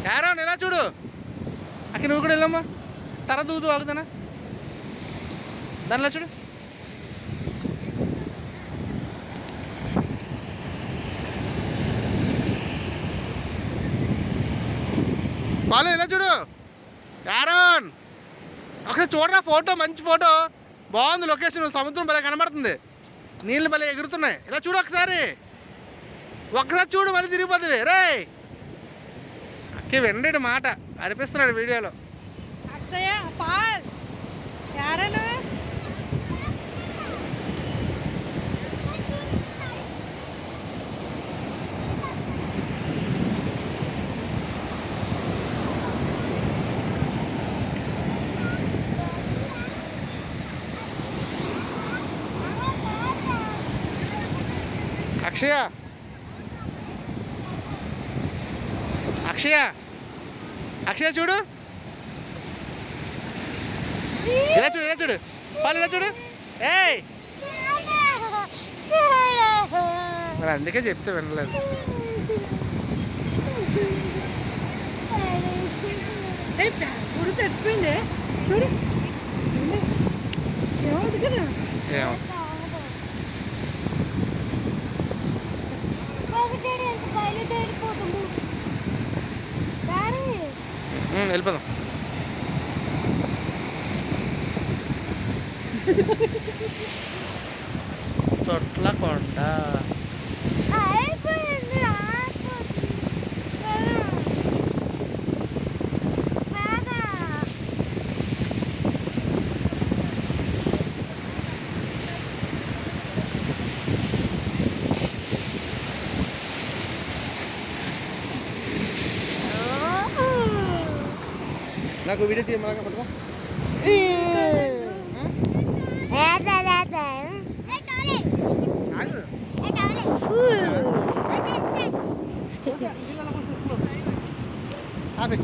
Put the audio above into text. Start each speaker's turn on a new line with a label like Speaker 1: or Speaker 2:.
Speaker 1: యారా ఎలా చూడు అక్కడ నువ్వు కూడా వెళ్ళమ్మా తర్వాత దూదు ఆగుతానా దానిలో చూడు బాలు ఇలా చూడు యారోన్ ఒకసారి చూడరా ఫోటో మంచి ఫోటో బాగుంది లొకేషన్ సముద్రం భలే కనబడుతుంది నీళ్ళు భలే ఎగురుతున్నాయి ఇలా చూడు ఒకసారి చూడు మళ్ళీ తిరిగిపోతుంది రే అక్కే వెండేడు మాట అనిపిస్తున్నాడు వీడియోలో అక్షయ అక్షయ అక్షయ చూడు ఇలా చూడు ఇలా చూడు వాళ్ళు ఇలా చూడు ఏయ్ మరి అందుకే చెప్తే వినలేదు
Speaker 2: తెచ్చిపోయింది చూడు ఏమవుతుంది కదా
Speaker 1: ఏమో వెళ్ళిపోదాం తొట్ల కొండ నాకు వీడియో తీయమలాగా పట్టుకో ఆగు